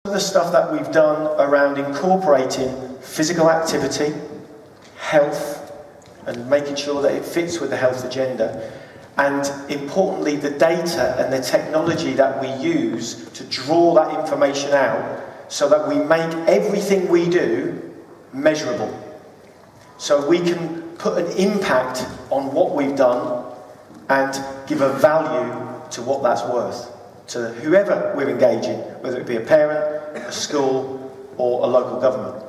of the stuff that we've done around incorporating physical activity, health, and making sure that it fits with the health agenda, and importantly the data and the technology that we use to draw that information out so that we make everything we do measurable. So we can put an impact on what we've done and give a value to what that's worth to whoever we're engaging, whether it be a parent, a school, or a local government.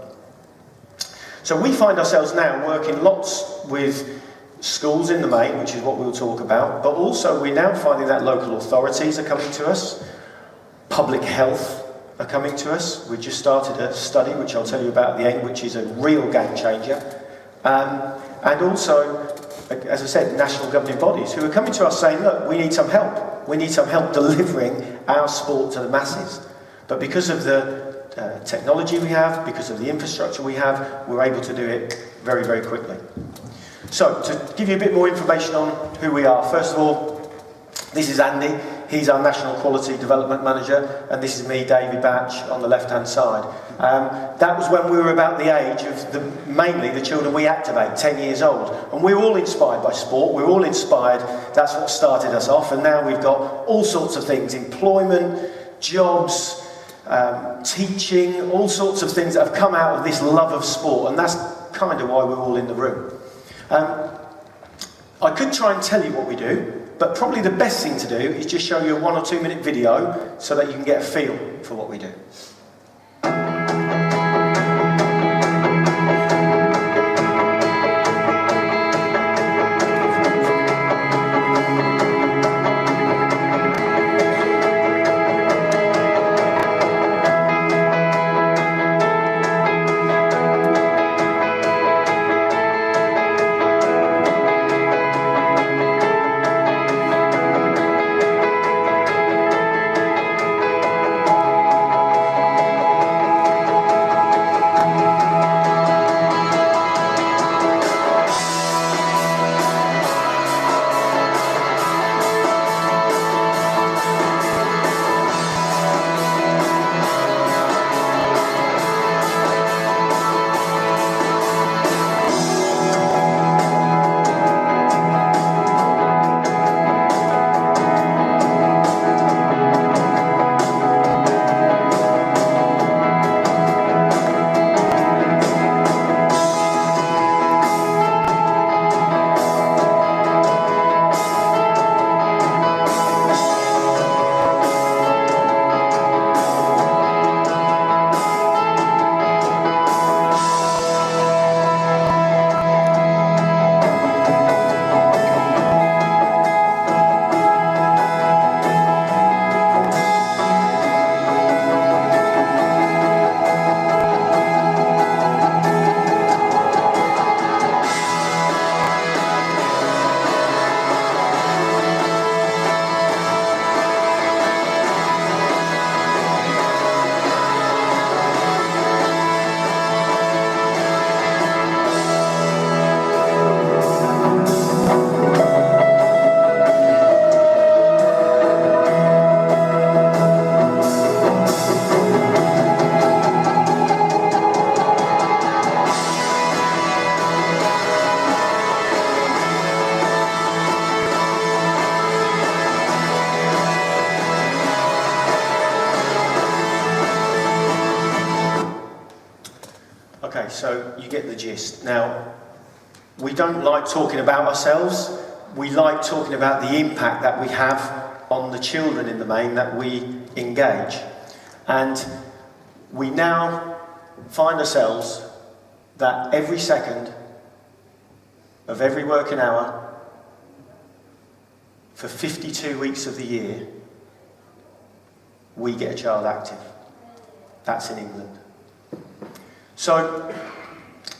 So we find ourselves now working lots with schools in the main, which is what we'll talk about, but also we're now finding that local authorities are coming to us, public health are coming to us. We just started a study, which I'll tell you about at the end, which is a real game changer. And also, as I said, national governing bodies who are coming to us saying, look, we need some help. We need some help delivering our sport to the masses. But because of the technology we have, because of the infrastructure we have, we're able to do it very, very quickly. So, to give you a bit more information on who we are, first of all, this is Andy. He's our National Quality Development Manager, and this is me, David Batch, on the left-hand side. That was when we were about the age of mainly the children we activate, 10 years old. And we're all inspired by sport, we're all inspired, that's what started us off, and now we've got all sorts of things, employment, jobs, teaching, all sorts of things that have come out of this love of sport, and that's kind of why we're all in the room. I could try and tell you what we do, but probably the best thing to do is just show you a 1 or 2 minute video so that you can get a feel for what we do. Okay, so you get the gist. Now, we don't like talking about ourselves. We like talking about the impact that we have on the children in the main that we engage. And we now find ourselves that every second of every working hour for 52 weeks of the year, we get a child active. That's in England. So,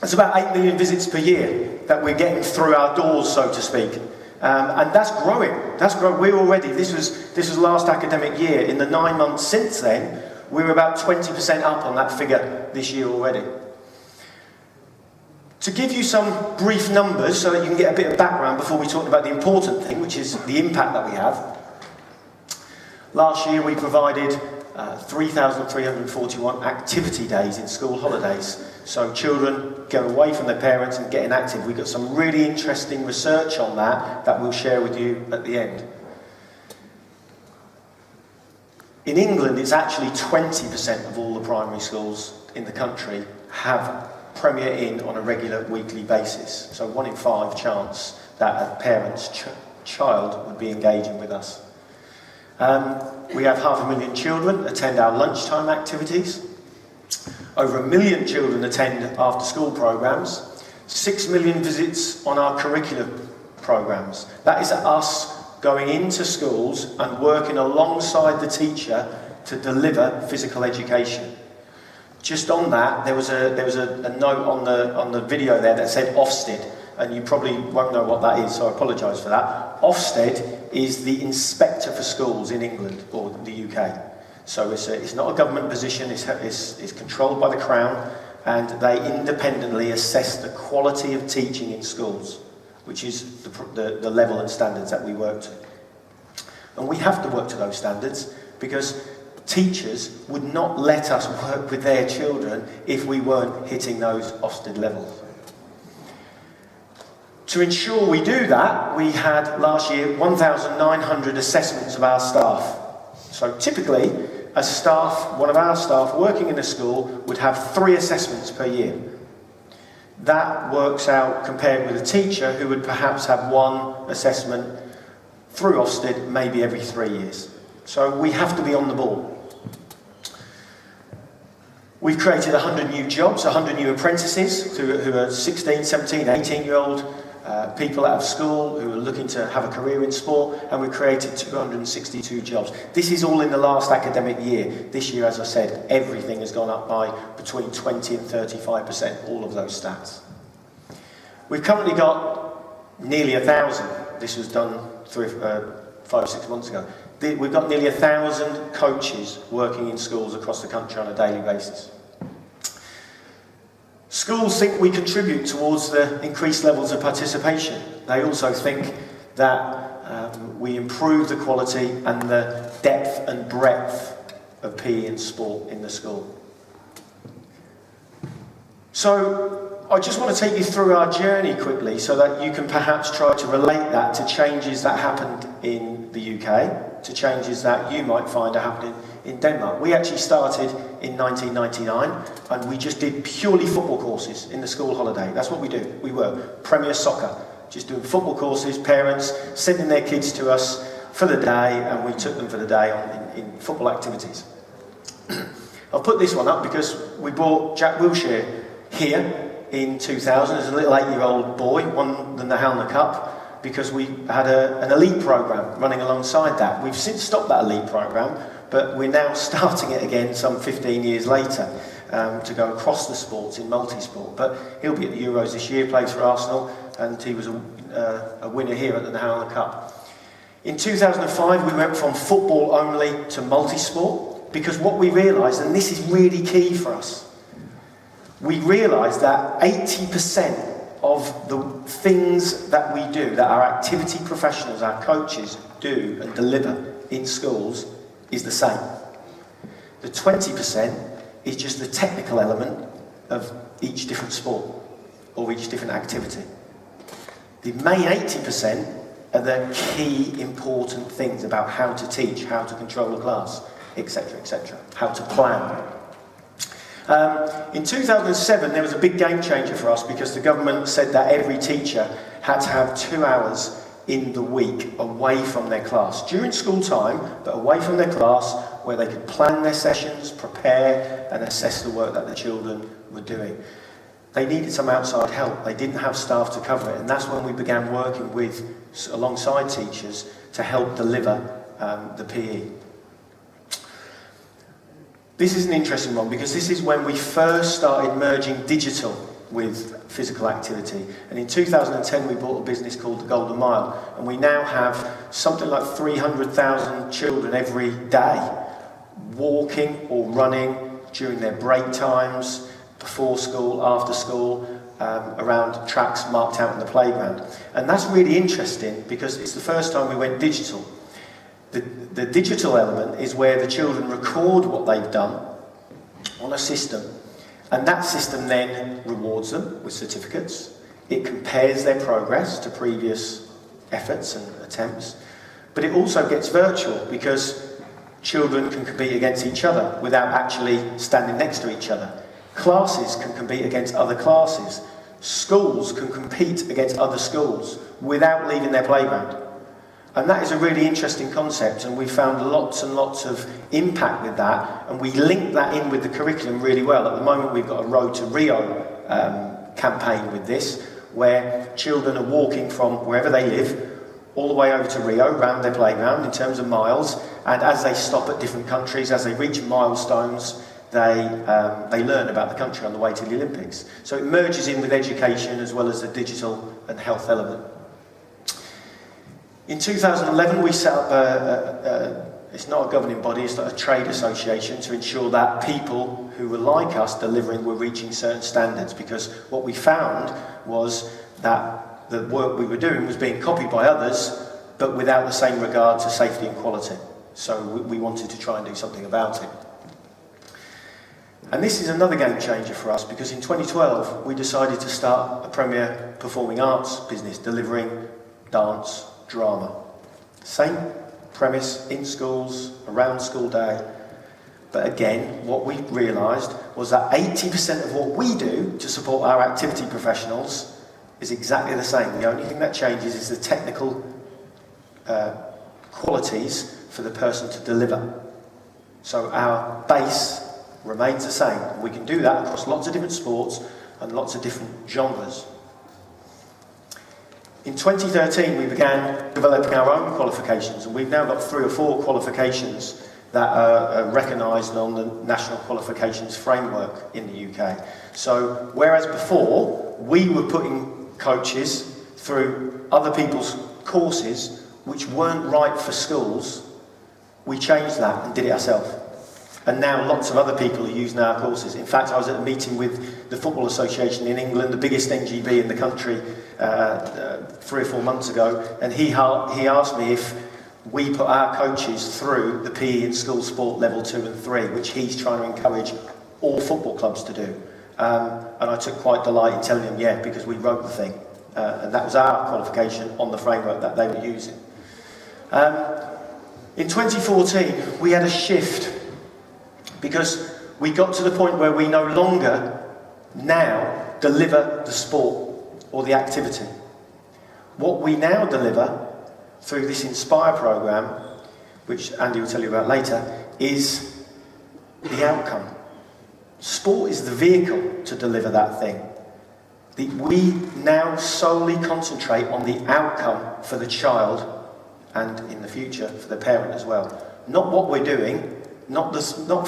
it's about 8 million visits per year that we're getting through our doors, so to speak. And that's growing. That's growing. We're already, this was last academic year. In the 9 months since then, we were about 20% up on that figure this year already. To give you some brief numbers so that you can get a bit of background before we talk about the important thing, which is the impact that we have. Last year we provided 3,341 activity days in school holidays. So children go away from their parents and getting active. We've got some really interesting research on that we'll share with you at the end. In England, it's actually 20% of all the primary schools in the country have Premier Inn on a regular weekly basis. So 1 in 5 chance that a parent's child would be engaging with us. We have 500,000 children attend our lunchtime activities. Over 1 million children attend after-school programmes. 6 million visits on our curriculum programmes. That is us going into schools and working alongside the teacher to deliver physical education. Just on that, there was a note on the video there that said Ofsted, and you probably won't know what that is, so I apologise for that. Ofsted is the inspector for schools in England, or the UK. So it's not a government position, it's controlled by the Crown, and they independently assess the quality of teaching in schools, which is the level and standards that we work to. And we have to work to those standards because teachers would not let us work with their children if we weren't hitting those Ofsted levels. To ensure we do that, we had last year 1,900 assessments of our staff. So typically, one of our staff working in a school would have 3 assessments per year. That works out compared with a teacher who would perhaps have 1 assessment through Ofsted maybe every 3 years. So we have to be on the ball. We've created 100 new jobs, 100 new apprentices who are 16, 17, 18-year-old people out of school who are looking to have a career in sport, and we've created 262 jobs. This is all in the last academic year. This year, as I said, everything has gone up by between 20 and 35%, all of those stats. We've currently got nearly 1,000. This was done 5 or 6 months ago. We've got nearly 1,000 coaches working in schools across the country on a daily basis. Schools think we contribute towards the increased levels of participation. They also think that we improve the quality and the depth and breadth of PE and sport in the school. So I just want to take you through our journey quickly so that you can perhaps try to relate that to changes that happened in the UK, to changes that you might find are happening in Denmark. We actually started in 1999 and we just did purely football courses in the school holiday. That's what we do. We were Premier Soccer, just doing football courses, parents sending their kids to us for the day, and we took them for the day in football activities. I'll put this one up because we brought Jack Wilshere here in 2000 as a little 8-year-old boy, won the Halna Cup, because we had an elite programme running alongside that. We've since stopped that elite programme, but we're now starting it again some 15 years later to go across the sports in multi-sport. But he'll be at the Euros this year, plays for Arsenal, and he was a winner here at the Halna Cup. In 2005, we went from football only to multi-sport, because what we realised, and this is really key for us, we realised that 80% of the things that we do, that our activity professionals, our coaches do and deliver in schools is the same. The 20% is just the technical element of each different sport or each different activity. The main 80% are the key important things about how to teach, how to control a class, etc., how to plan. In 2007, there was a big game changer for us because the government said that every teacher had to have 2 hours in the week away from their class, during school time, but away from their class, where they could plan their sessions, prepare and assess the work that the children were doing. They needed some outside help. They didn't have staff to cover it, and that's when we began working alongside teachers to help deliver the PE. This is an interesting one because this is when we first started merging digital with physical activity. And in 2010 we bought a business called the Golden Mile, and we now have something like 300,000 children every day walking or running during their break times, before school, after school, around tracks marked out in the playground. And that's really interesting because it's the first time we went digital. The digital element is where the children record what they've done on a system, and that system then rewards them with certificates. It compares their progress to previous efforts and attempts, but it also gets virtual because children can compete against each other without actually standing next to each other. Classes can compete against other classes. Schools can compete against other schools without leaving their playground. And that is a really interesting concept, and we found lots and lots of impact with that, and we link that in with the curriculum really well. At the moment we've got a Road to Rio campaign with this, where children are walking from wherever they live all the way over to Rio, round their playground in terms of miles, and as they stop at different countries, as they reach milestones, they learn about the country on the way to the Olympics. So it merges in with education as well as the digital and health element. In 2011 we set up it's not a governing body, it's not a trade association, to ensure that people who were like us delivering were reaching certain standards, because what we found was that the work we were doing was being copied by others, but without the same regard to safety and quality. So we wanted to try and do something about it. And this is another game changer for us, because in 2012 we decided to start a premier performing arts business delivering dance, drama. Same premise in schools, around school day. But again, what we realised was that 80% of what we do to support our activity professionals is exactly the same. The only thing that changes is the technical qualities for the person to deliver. So our base remains the same. We can do that across lots of different sports and lots of different genres. In 2013 we began developing our own qualifications, and we've now got 3 or 4 qualifications that are recognised on the National Qualifications Framework in the UK. So whereas before we were putting coaches through other people's courses which weren't right for schools, we changed that and did it ourselves. And now lots of other people are using our courses. In fact, I was at a meeting with the Football Association in England, the biggest NGB in the country, 3 or 4 months ago, and he asked me if we put our coaches through the PE and school sport level 2 and 3, which he's trying to encourage all football clubs to do. And I took quite delight in telling him, yeah, because we wrote the thing. And that was our qualification on the framework that they were using. In 2014, we had a shift, because we got to the point where we no longer now deliver the sport or the activity. What we now deliver through this Inspire programme, which Andy will tell you about later, is the outcome. Sport is the vehicle to deliver that thing. We now solely concentrate on the outcome for the child, and in the future for the parent as well. Not what we're doing, not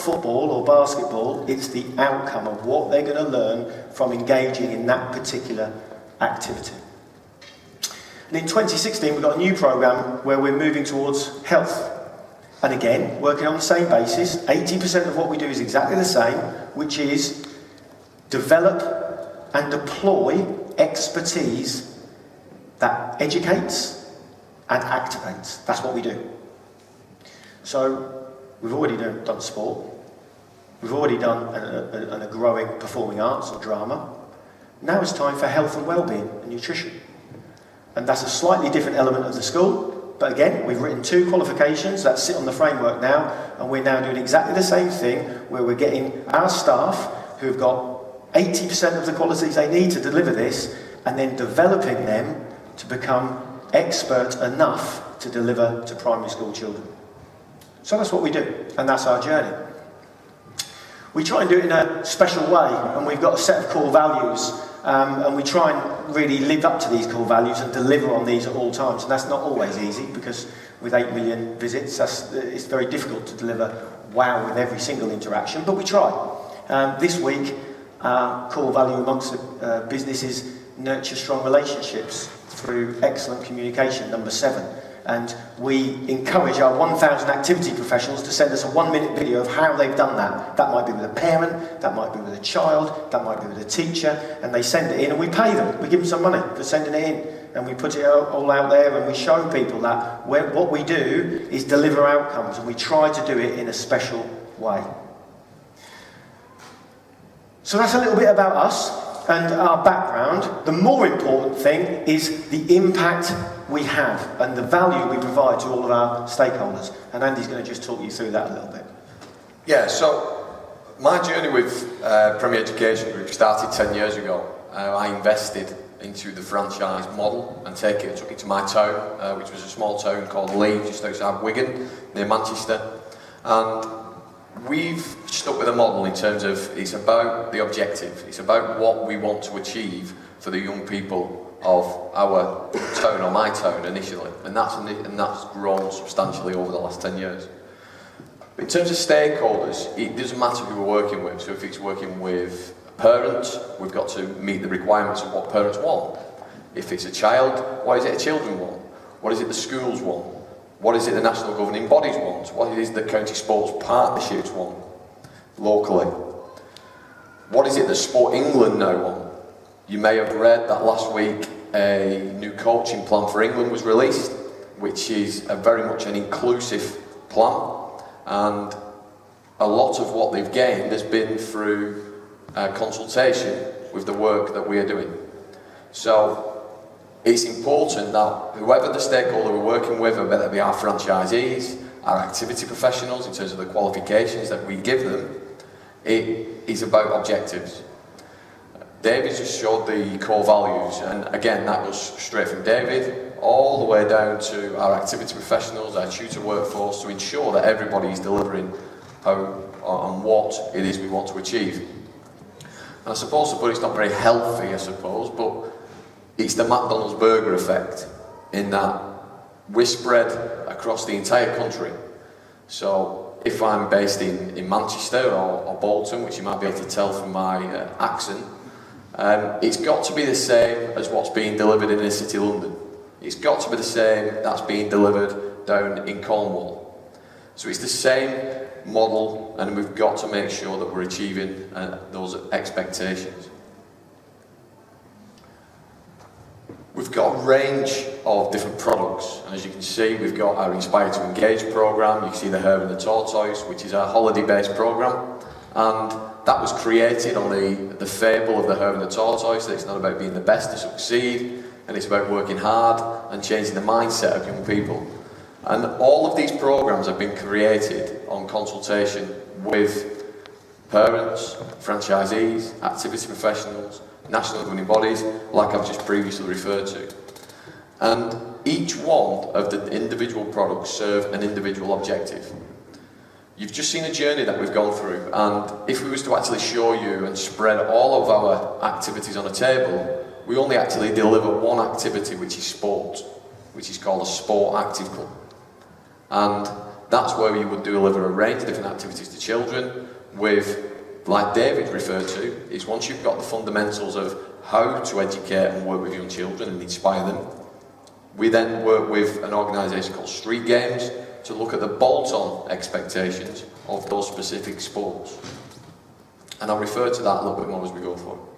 football or basketball, it's the outcome of what they're going to learn from engaging in that particular activity. And in 2016 we've got a new programme where we're moving towards health. And again, working on the same basis, 80% of what we do is exactly the same, which is develop and deploy expertise that educates and activates. That's what we do. So we've already done sport, we've already done a growing performing arts or drama. Now it's time for health and well-being and nutrition. And that's a slightly different element of the school, but again, we've written 2 qualifications that sit on the framework now, and we're now doing exactly the same thing, where we're getting our staff, who've got 80% of the qualities they need to deliver this, and then developing them to become expert enough to deliver to primary school children. So that's what we do, and that's our journey. We try and do it in a special way, and we've got a set of core values, and we try and really live up to these core values and deliver on these at all times. And that's not always easy, because with 8 million visits, it's very difficult to deliver wow with every single interaction, but we try. This week, our core value amongst the business is nurture strong relationships through excellent communication, number 7. And we encourage our 1,000 activity professionals to send us a 1-minute video of how they've done that. That might be with a parent, that might be with a child, that might be with a teacher, and they send it in and we pay them. We give them some money for sending it in. and we put it all out there, and we show people that what we do is deliver outcomes, and we try to do it in a special way. So that's a little bit about us and our background. The more important thing is the impact we have and the value we provide to all of our stakeholders. And Andy's going to just talk you through that a little bit. Yeah, so my journey with Premier Education Group started 10 years ago. I invested into the franchise model and took it to my town, which was a small town called Leeds, just outside Wigan, near Manchester. And we've stuck with the model in terms of it's about the objective, it's about what we want to achieve for the young people of our town, or my town initially, and that's grown substantially over the last 10 years. In terms of stakeholders, it doesn't matter who we're working with. So if it's working with parents, we've got to meet the requirements of what parents want. If it's a child, what is it the children want? What is it the schools want? What is it the national governing bodies want? What is it the county sports partnerships want locally? What is it that Sport England now want? You may have read that last week a new coaching plan for England was released, which is very much an inclusive plan, and a lot of what they've gained has been through consultation with the work that we are doing. So it's important that whoever the stakeholder we're working with, whether it be our franchisees, our activity professionals in terms of the qualifications that we give them, it is about objectives. David just showed the core values, and again that goes straight from David all the way down to our activity professionals, our tutor workforce, to ensure that everybody is delivering on what it is we want to achieve. And I suppose to put it's not very healthy, I suppose, but it's the McDonald's burger effect, in that we're spread across the entire country. So if I'm based in Manchester or Bolton, which you might be able to tell from my accent, it's got to be the same as what's being delivered in the City of London. It's got to be the same that's being delivered down in Cornwall. So it's the same model, and we've got to make sure that we're achieving those expectations. We've got a range of different products, and as you can see, we've got our Inspire to Engage programme. You can see the Hare and the Tortoise, which is our holiday-based programme, and that was created on the fable of the Hare and the Tortoise, that it's not about being the best to succeed, and it's about working hard and changing the mindset of young people. And all of these programmes have been created on consultation with parents, franchisees, activity professionals, national governing bodies, like I've just previously referred to. And each one of the individual products serve an individual objective. You've just seen a journey that we've gone through, and if we was to actually show you and spread all of our activities on a table, we only actually deliver one activity, which is sport, which is called a Sport Active Club. And that's where you would deliver a range of different activities to children with, like David referred to, is once you've got the fundamentals of how to educate and work with young children and inspire them, we then work with an organisation called Street Games to look at the bolt-on expectations of those specific sports. And I'll refer to that a little bit more as we go forward.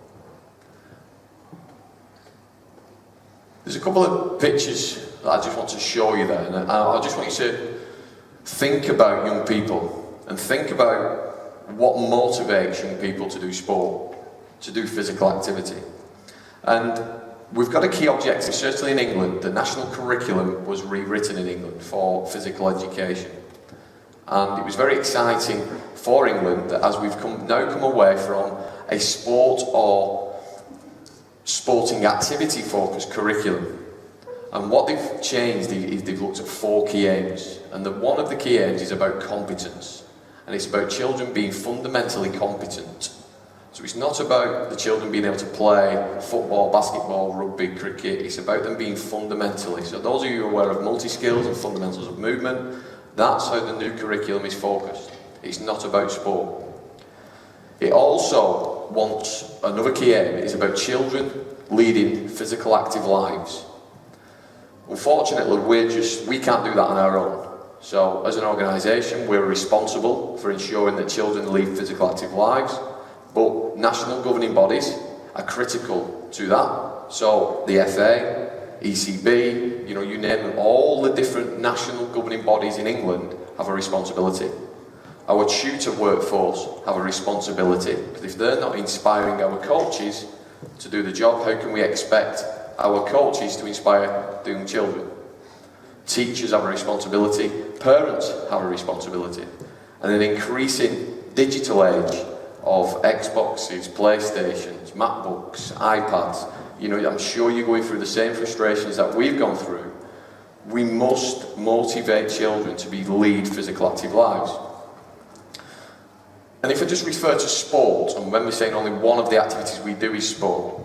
There's a couple of pictures that I just want to show you there, and I just want you to think about young people and think about what motivates young people to do sport, to do physical activity. And we've got a key objective, certainly in England. The national curriculum was rewritten in England for physical education. And it was very exciting for England that as we've now come away from a sport or sporting activity focused curriculum. And what they've changed is they've looked at 4 key aims. And one of the key aims is about competence. And it's about children being fundamentally competent. So it's not about the children being able to play football, basketball, rugby, cricket. It's about them being fundamentally. So those of you who are aware of multi-skills and fundamentals of movement, that's how the new curriculum is focused. It's not about sport. It also wants, another key aim is about children leading physical active lives. Unfortunately, we can't do that on our own. So as an organisation, we're responsible for ensuring that children lead physical active lives, but national governing bodies are critical to that. So the FA, ECB, you know, you name them, all the different national governing bodies in England have a responsibility. Our tutor workforce have a responsibility, because if they're not inspiring our coaches to do the job, how can we expect our coaches to inspire the young children? Teachers have a responsibility, parents have a responsibility, and an increasing digital age of Xboxes, PlayStations, MacBooks, iPads. You know, I'm sure you're going through the same frustrations that we've gone through. We must motivate children to lead physical active lives. And if I just refer to sport, and when we're saying only one of the activities we do is sport,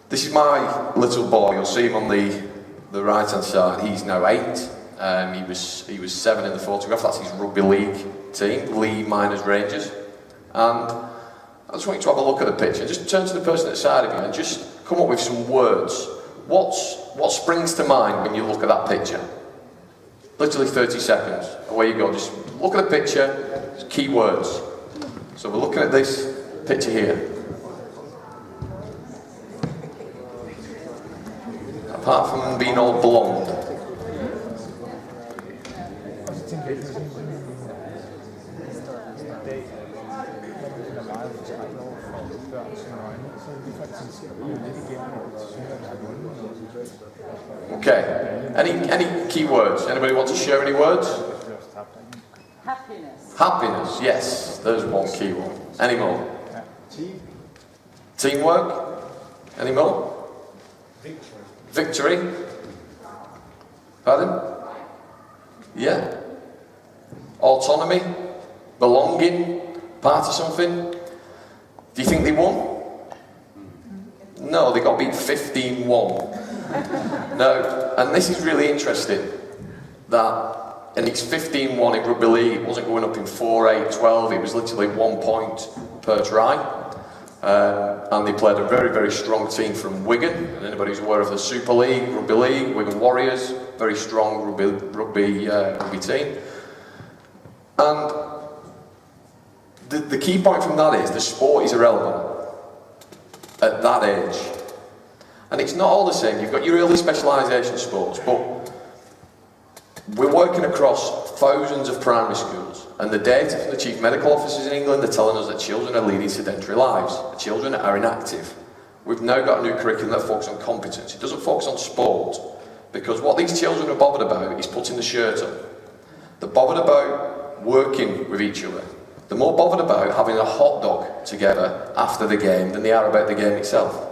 this is my little boy. You'll see him on the right hand side. He's now 8. He was 7 in the photograph. That's his rugby league team, Lee Miners Rangers. And I just want you to have a look at the picture. Just turn to the person at the side of you and just come up with some words. What springs to mind when you look at that picture? Literally 30 seconds. Away you go. Just look at the picture. Just key words. So we're looking at this picture here. Apart from being all blonde. Okay. Any key words? Anybody want to share any words? Happiness. Happiness, yes. There's one key one. Any more? Teamwork? Any more? Victory? Pardon? Yeah. Autonomy? Belonging? Part of something? Do you think they won? No, they got beat 15-1. No, and this is really interesting, and it's 15-1 in rugby league. It wasn't going up in 4, 8, 12, it was literally 1 point per try. And they played a very, very strong team from Wigan. And anybody who's aware of the Super League, Rugby League, Wigan Warriors, very strong rugby team. And the key point from that is the sport is irrelevant at that age. And it's not all the same. You've got your early specialisation sports, but we're working across thousands of primary schools, and the data from the chief medical officers in England are telling us that children are leading sedentary lives. Children are inactive. We've now got a new curriculum that focuses on competence. It doesn't focus on sport, because what these children are bothered about is putting the shirt on. They're bothered about working with each other. They're more bothered about having a hot dog together after the game than they are about the game itself.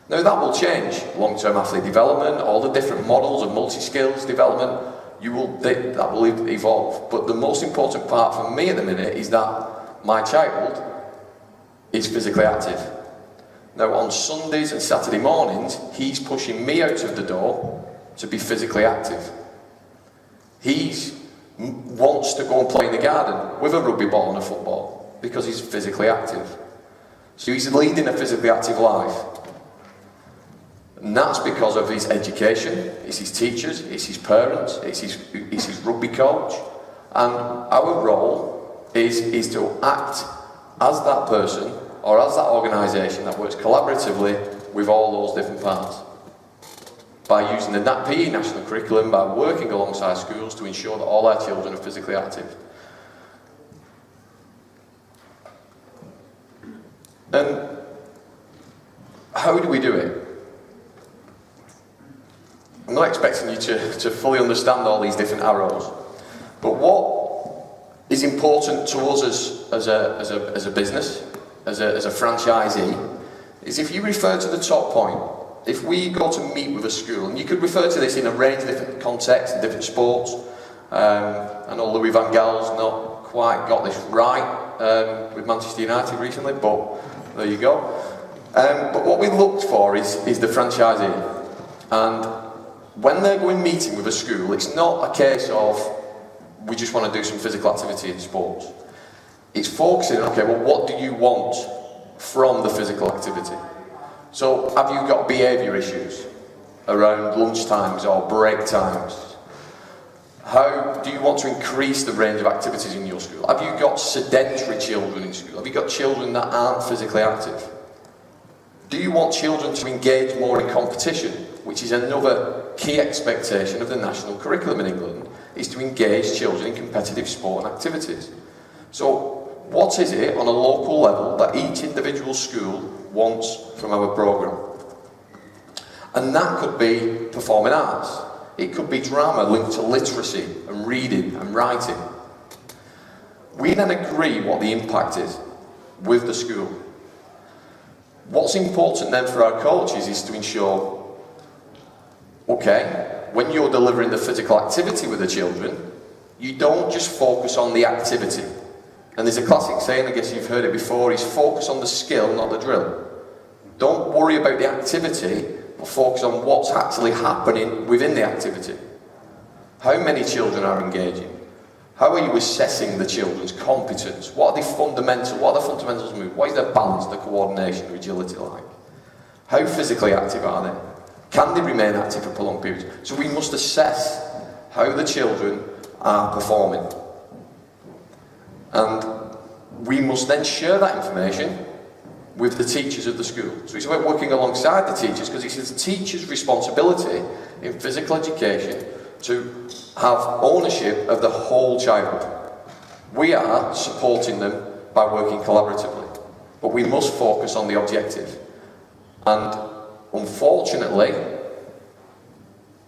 Now that will change. Long-term athlete development, all the different models of multi-skills development, that will evolve. But the most important part for me at the minute is that my child is physically active. Now on Sundays and Saturday mornings, he's pushing me out of the door to be physically active. He wants to go and play in the garden with a rugby ball and a football because he's physically active. So he's leading a physically active life. And that's because of his education, it's his teachers, it's his parents, it's his rugby coach. And our role is to act as that person or as that organisation that works collaboratively with all those different parts. By using the PE national curriculum, by working alongside schools to ensure that all our children are physically active. And how do we do it? I'm not expecting you to fully understand all these different arrows, but what is important to us as a business, as a franchisee, is if you refer to the top point, if we go to meet with a school, and you could refer to this in a range of different contexts and different sports. I know Louis van Gaal's not quite got this right with Manchester United recently, but there you go. But what we looked for is the franchisee. And when they're going meeting with a school, it's not a case of we just want to do some physical activity in sports. It's focusing on, okay, well, what do you want from the physical activity? So have you got behaviour issues around lunch times or break times? How do you want to increase the range of activities in your school? Have you got sedentary children in school? Have you got children that aren't physically active? Do you want children to engage more in competition? which is another key expectation of the national curriculum in England, is to engage children in competitive sport and activities. So what is it on a local level that each individual school wants from our programme? And that could be performing arts. It could be drama linked to literacy and reading and writing. We then agree what the impact is with the school. What's important then for our coaches is to ensure, okay, when you're delivering the physical activity with the children, you don't just focus on the activity. And there's a classic saying, I guess you've heard it before, is focus on the skill, not the drill. Don't worry about the activity, but focus on what's actually happening within the activity. How many children are engaging? How are you assessing the children's competence? What are the fundamentals of movement? What is their balance, their coordination, their agility like? How physically active are they? Can they remain active for prolonged periods? So we must assess how the children are performing. And we must then share that information with the teachers of the school. So it's about working alongside the teachers, because it's the teacher's responsibility in physical education to have ownership of the whole child. We are supporting them by working collaboratively, but we must focus on the objective. And unfortunately,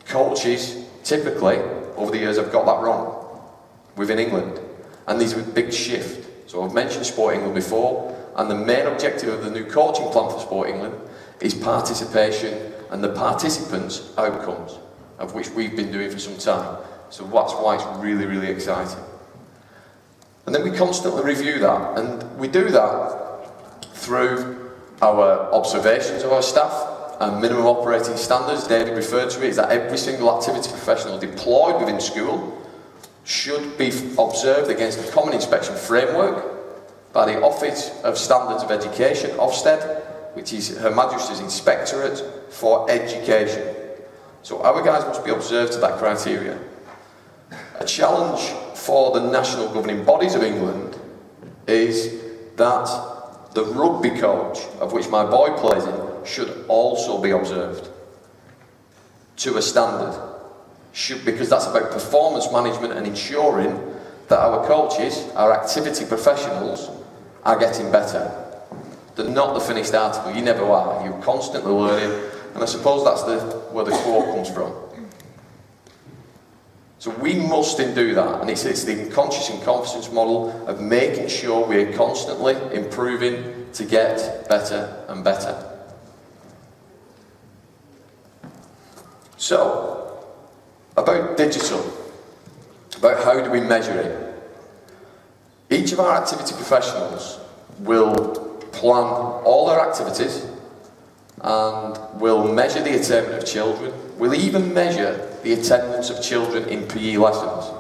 coaches typically over the years have got that wrong within England, and there's a big shift. So I've mentioned Sport England before, and the main objective of the new coaching plan for Sport England is participation and the participants' outcomes, of which we've been doing for some time. So that's why it's really, really exciting. And then we constantly review that, and we do that through our observations of our staff and minimum operating standards. David referred to it, is that every single activity professional deployed within school should be observed against a common inspection framework by the Office of Standards of Education, Ofsted, which is Her Majesty's Inspectorate for Education. So our guys must be observed to that criteria. A challenge for the national governing bodies of England is that the rugby coach, of which my boy plays in, should also be observed to a standard. Because that's about performance management and ensuring that our coaches, our activity professionals, are getting better. They're not the finished article. You never are. You're constantly learning, and I suppose that's where the quote comes from. So we must do that, and it's the conscious and competence model of making sure we're constantly improving to get better and better. So, about digital, about how do we measure it? Each of our activity professionals will plan all their activities and will measure the attainment of children. We'll even measure the attendance of children in PE lessons.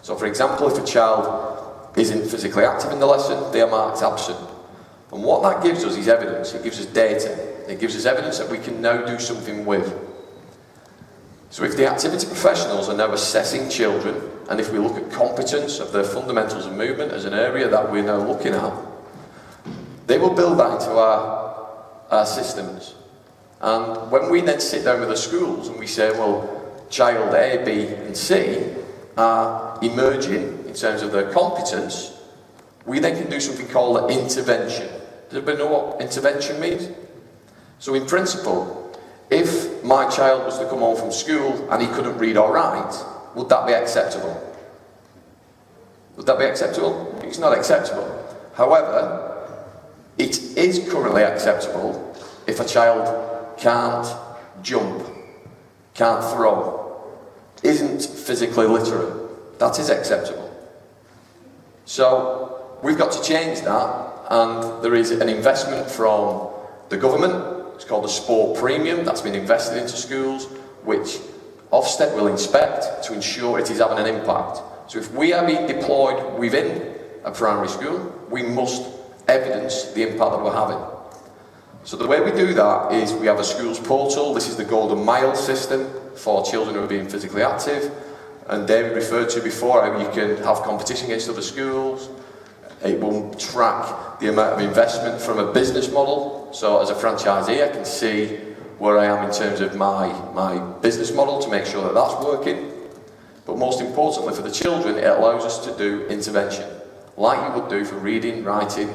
So for example, if a child isn't physically active in the lesson, they are marked absent. And what that gives us is evidence. It gives us data. It gives us evidence that we can now do something with. So if the activity professionals are now assessing children, and if we look at competence of the fundamentals of movement as an area that we're now looking at, they will build that into our systems. And when we then sit down with the schools and we say, well, child A, B and C are emerging in terms of their competence, we then can do something called an intervention. Does everybody know what intervention means? So in principle, if my child was to come home from school and he couldn't read or write, would that be acceptable? Would that be acceptable? It's not acceptable. However, it is currently acceptable if a child can't jump, can't throw, isn't physically literate. That is acceptable. So we've got to change that, and there is an investment from the government. It's called the Sport Premium that's been invested into schools, which Ofsted will inspect to ensure it is having an impact. So if we are being deployed within a primary school, we must evidence the impact that we're having. So the way we do that is we have a schools portal. This is the Golden Mile system for children who are being physically active. And David referred to before how you can have competition against other schools. It will track the amount of investment from a business model. So as a franchisee, I can see where I am in terms of my business model to make sure that that's working. But most importantly for the children, it allows us to do intervention, like you would do for reading, writing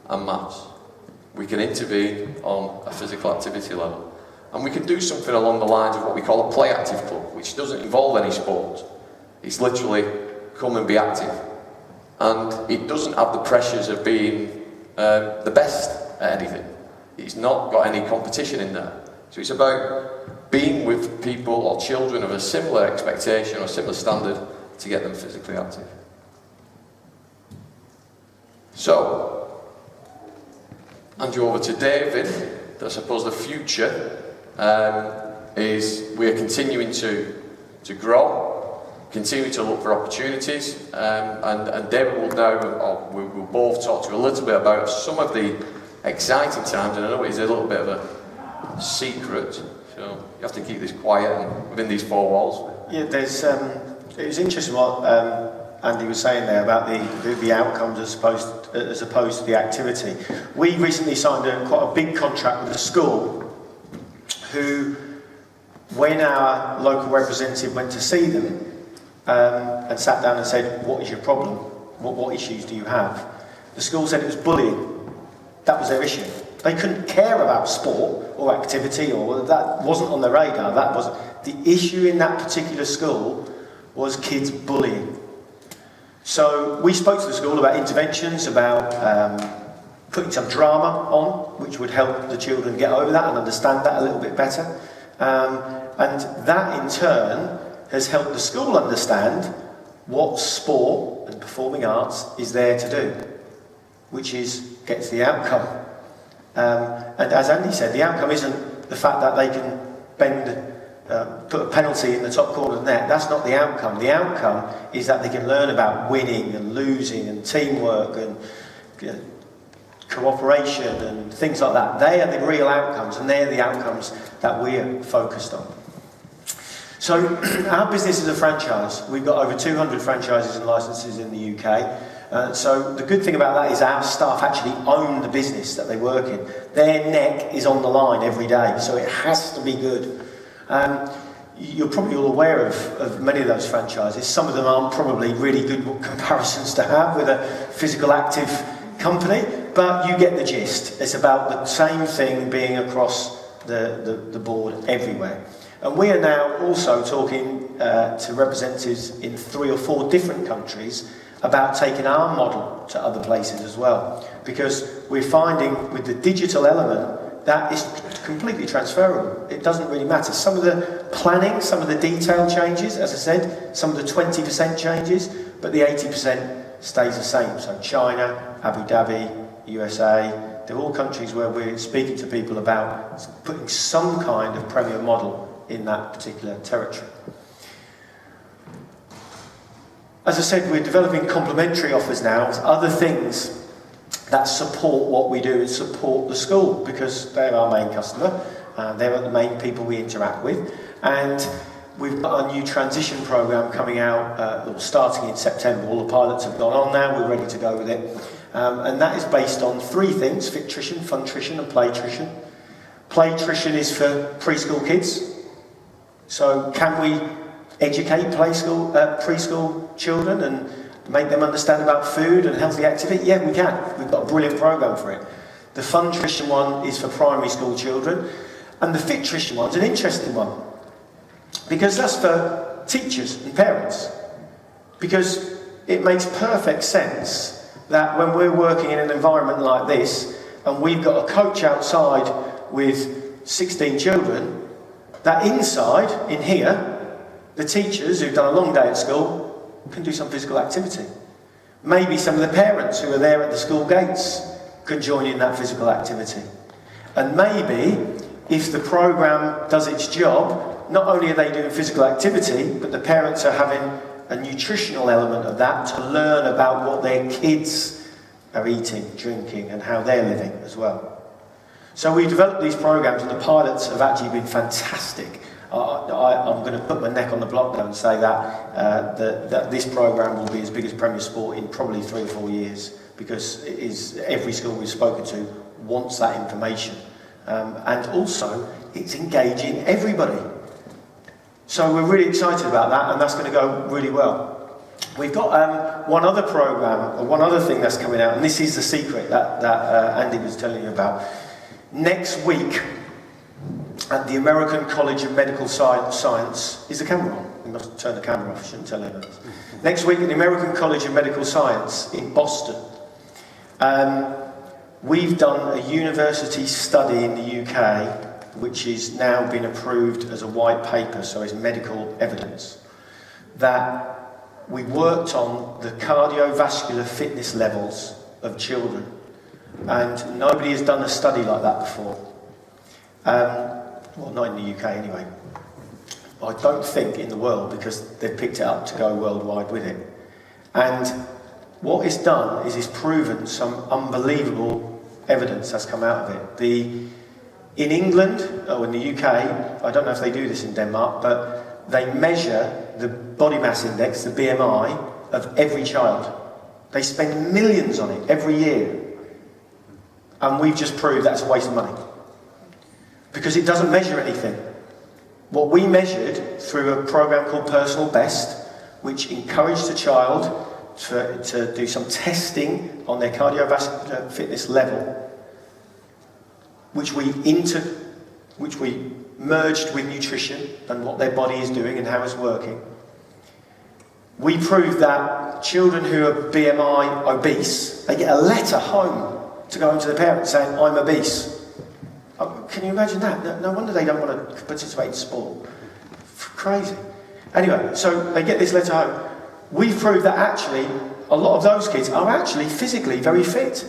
and maths. We can intervene on a physical activity level. And we can do something along the lines of what we call a play active club, which doesn't involve any sport. It's literally come and be active. And it doesn't have the pressures of being the best at anything. It's not got any competition in there. So it's about being with people or children of a similar expectation or similar standard to get them physically active. So, hand you over to David. I suppose the future is we're continuing to grow, continuing to look for opportunities, and David will now, or we'll both talk to you a little bit about some of the exciting times, and I know it is a little bit of a secret, so you have to keep this quiet and within these four walls. Yeah, it was interesting what Andy was saying there about the outcomes as opposed to the activity. We recently signed quite a big contract with a school who, when our local representative went to see them and sat down and said, "What is your problem? What issues do you have?" The school said it was bullying. That was their issue. They couldn't care about sport or activity, or that wasn't on their radar. That was the issue in that particular school, was kids bullying. So we spoke to the school about interventions, about putting some drama on, which would help the children get over that and understand that a little bit better. And that in turn has helped the school understand what sport and performing arts is there to do, which is get to the outcome. And as Andy said, the outcome isn't the fact that they can put a penalty in the top corner of the net. That's not the outcome. The outcome is that they can learn about winning and losing and teamwork and cooperation and things like that. They are the real outcomes, and they're the outcomes that we're focused on. So our business is a franchise. We've got over 200 franchises and licenses in the UK. So the good thing about that is our staff actually own the business that they work in. Their neck is on the line every day, so it has to be good. You're probably all aware of many of those franchises. Some of them aren't probably really good comparisons to have with a physical active company, but you get the gist. It's about the same thing being across the board everywhere. And we are now also talking to representatives in 3 or 4 different countries about taking our model to other places as well. Because we're finding with the digital element, that is completely transferable. It doesn't really matter. Some of the planning, some of the detail changes, as I said, some of the 20% changes, but the 80% stays the same. So China, Abu Dhabi, USA, they're all countries where we're speaking to people about putting some kind of premier model in that particular territory. As I said, we're developing complementary offers now, other things that support what we do and support the school, because they're our main customer, they're the main people we interact with. And we've got a new transition program coming out, starting in September. All the pilots have gone on now, we're ready to go with it. And that is based on 3 things: fit-trition, fun-trition and play-trition. Play-trition is for preschool kids. So can we educate preschool children and make them understand about food and healthy activity? Yeah, we can. We've got a brilliant program for it. The fun-trition one is for primary school children, and the fit-trition one's an interesting one, because that's for teachers and parents. Because it makes perfect sense that when we're working in an environment like this, and we've got a coach outside with 16 children, that inside, in here, the teachers who've done a long day at school can do some physical activity. Maybe some of the parents who are there at the school gates can join in that physical activity. And maybe, if the programme does its job, not only are they doing physical activity, but the parents are having a nutritional element of that to learn about what their kids are eating, drinking, and how they're living as well. So we developed these programmes, and the pilots have actually been fantastic. I'm going to put my neck on the block now and say that this programme will be as big as Premier Sport in probably 3 or 4 years, because it is, every school we've spoken to wants that information. And also, it's engaging everybody. So we're really excited about that, and that's going to go really well. We've got one other program, or one other thing that's coming out, and this is the secret that Andy was telling you about. Next week, at the American College of Medical Science, is the camera on? We must turn the camera off, I shouldn't tell anyone else. Next week at the American College of Medical Science in Boston, we've done a university study in the UK which has now been approved as a white paper, so it's medical evidence, that we worked on the cardiovascular fitness levels of children. And nobody has done a study like that before. Well, not in the UK anyway. I don't think in the world, because they've picked it up to go worldwide with it. And what it's done is it's proven some unbelievable evidence that's come out of it. In England, or in the UK, I don't know if they do this in Denmark, but they measure the body mass index, the BMI, of every child. They spend millions on it every year. And we've just proved that's a waste of money. Because it doesn't measure anything. What we measured through a program called Personal Best, which encouraged the child to do some testing on their cardiovascular fitness level, which we merged with nutrition and what their body is doing and how it's working. We proved that children who are BMI obese, they get a letter home to go home to their parents saying, I'm obese. Oh, can you imagine that? No wonder they don't want to participate in sport. Crazy. Anyway, so they get this letter home. We've proved that actually a lot of those kids are actually physically very fit.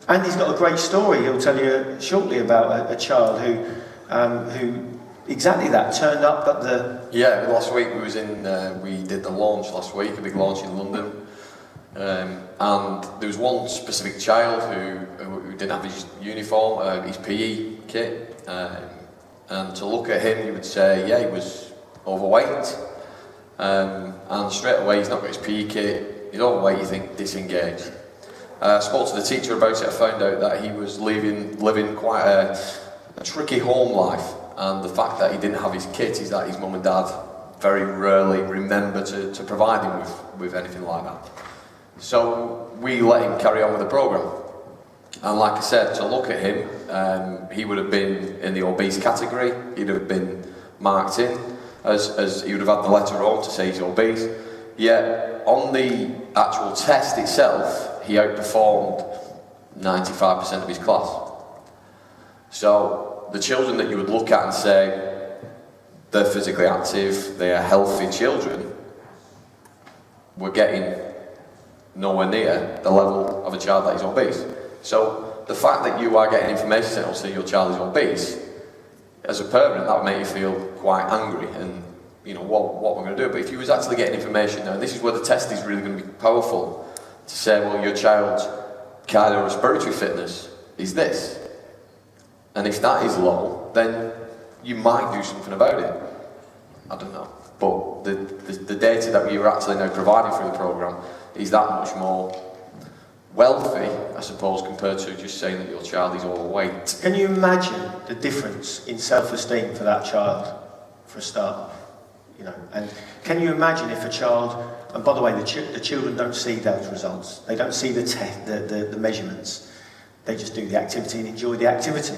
Andy's got a great story he'll tell you shortly about a child who exactly that turned up at the... Yeah, last week we did the launch last week, a big launch in London. And there was one specific child who didn't have his uniform, his PE kit. And to look at him, you would say, yeah, he was overweight. And straight away, he's not got his PE kit, he's overweight, you think, disengaged. I spoke to the teacher about it. I found out that he was living quite a tricky home life, and the fact that he didn't have his kit is that his mum and dad very rarely remember to provide him with anything like that. So we let him carry on with the programme. And like I said, to look at him, he would have been in the obese category. He'd have been marked in as he would have had the letter on to say he's obese. Yet on the actual test itself, he outperformed 95% of his class. So the children that you would look at and say they're physically active, they are healthy children, were getting nowhere near the level of a child that is obese. So the fact that you are getting information saying, oh, so your child is obese, as a parent, that would make you feel quite angry and, you know, what we're going to do. But if you was actually getting information now, and this is where the test is really going to be powerful, to say, well, your child's cardiorespiratory fitness is this. And if that is low, then you might do something about it. I don't know. But the data that we are actually now providing through the programme is that much more wealthy, I suppose, compared to just saying that your child is overweight. Can you imagine the difference in self-esteem for that child, for a start? You know, and can you imagine if a child, and by the way, the children don't see those results. They don't see the measurements. They just do the activity and enjoy the activity.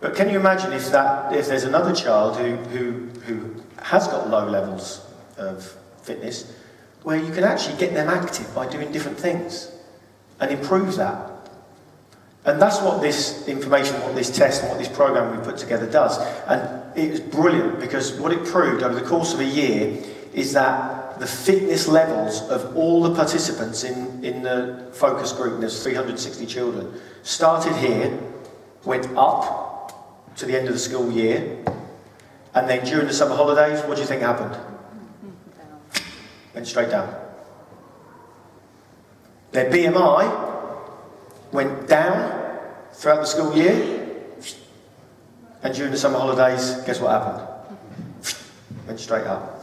But can you imagine if there's another child who has got low levels of fitness, where you can actually get them active by doing different things and improve that. And that's what this information, what this test and what this program we put together does. And it was brilliant because what it proved over the course of a year is that the fitness levels of all the participants in the focus group, and there's 360 children, started here, went up to the end of the school year, and then during the summer holidays, what do you think happened? Went straight down. Their BMI went down throughout the school year, and during the summer holidays, guess what happened? Went straight up.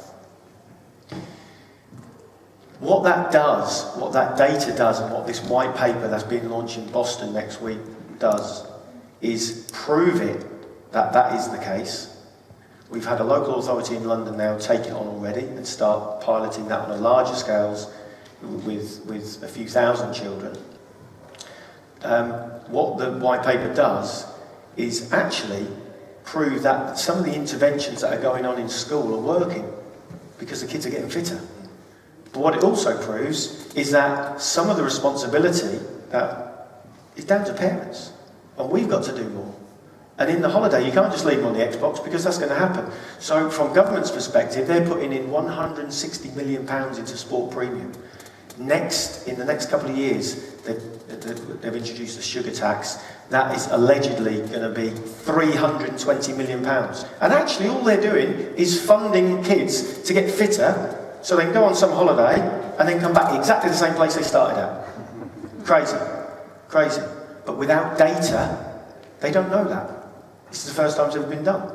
What that does, what that data does, and what this white paper that's being launched in Boston next week does, is prove it that that is the case. We've had a local authority in London now take it on already and start piloting that on a larger scales with a few thousand children. What the white paper does is actually prove that some of the interventions that are going on in school are working because the kids are getting fitter. But what it also proves is that some of the responsibility that is down to parents, and we've got to do more. And in the holiday, you can't just leave them on the Xbox because that's going to happen. So from government's perspective, they're putting in £160 million into sport premium. In the next couple of years, they've introduced the sugar tax. That is allegedly going to be £320 million. And actually all they're doing is funding kids to get fitter so they can go on some holiday and then come back exactly the same place they started at. Crazy. But without data, they don't know that. This is the first time it's ever been done.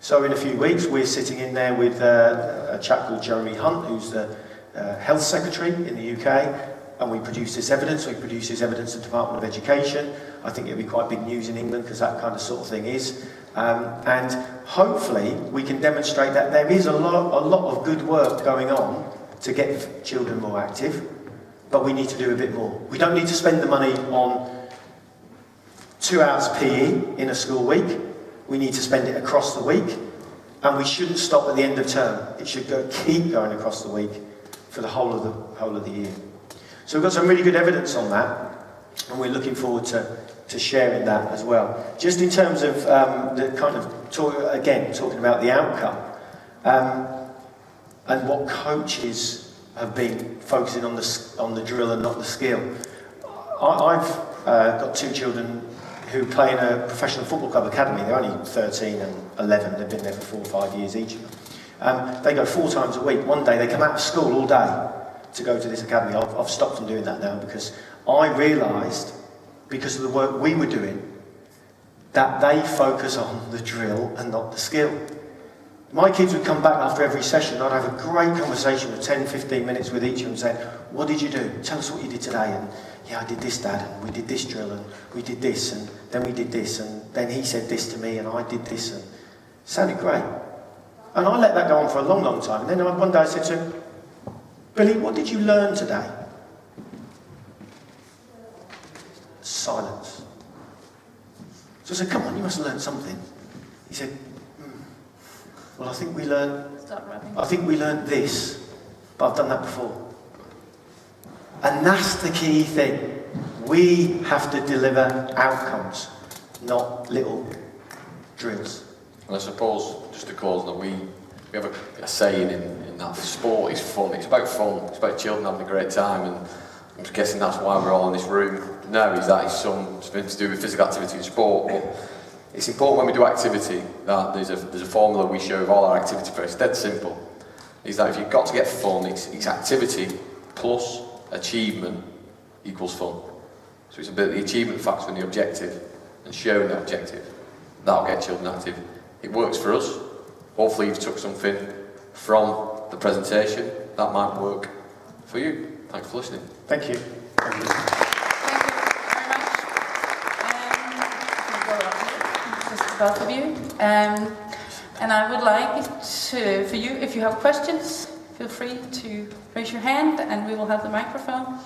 So in a few weeks, we're sitting in there with a chap called Jeremy Hunt, who's the Health Secretary in the UK, and we produce this evidence. We produce this evidence to the Department of Education. I think it'll be quite big news in England because that kind of sort of thing is. And hopefully we can demonstrate that there is a lot of good work going on to get children more active, but we need to do a bit more. We don't need to spend the money on 2 hours PE in a school week. We need to spend it across the week, and we shouldn't stop at the end of term. It should keep going across the week for the whole of the year. So we've got some really good evidence on that, and we're looking forward to sharing that as well. Just in terms of the kind of talking about the outcome and what coaches have been focusing on the drill and not the skill. I've got 2 children who play in a professional football club academy. They're only 13 and 11. They've been there for 4 or 5 years each of them. They go 4 times a week. One day they come out of school all day to go to this academy. I've stopped them doing that now because I realised, because of the work we were doing, that they focus on the drill and not the skill. My kids would come back after every session. I'd have a great conversation of 10, 15 minutes with each of them and say, what did you do? Tell us what you did today. And yeah, I did this, Dad, and we did this drill, and we did this, and then we did this, and then he said this to me, and I did this, and it sounded great. And I let that go on for a long, long time. And then one day I said to him, Billy, what did you learn today? Silence. So I said, come on, you must have learned something. He said, well, I think we learned this, but I've done that before. And that's the key thing. We have to deliver outcomes, not little drills. And I suppose, just to close, that we have a saying in that sport is fun. It's about fun. It's about children having a great time, and I'm guessing that's why we're all in this room now, is that it's something to do with physical activity and sport. But it's important when we do activity that there's a formula we show of all our activity for. It's dead simple. Is that if you've got to get fun, it's activity plus achievement equals fun. So it's a bit of the achievement factor and the objective, and showing the objective. That'll get children active. It works for us. Hopefully you've took something from the presentation that might work for you. Thanks for listening. Thank you. Thank you very much. Just both of you. And I would like for you, if you have questions, feel free to raise your hand and we will have the microphone.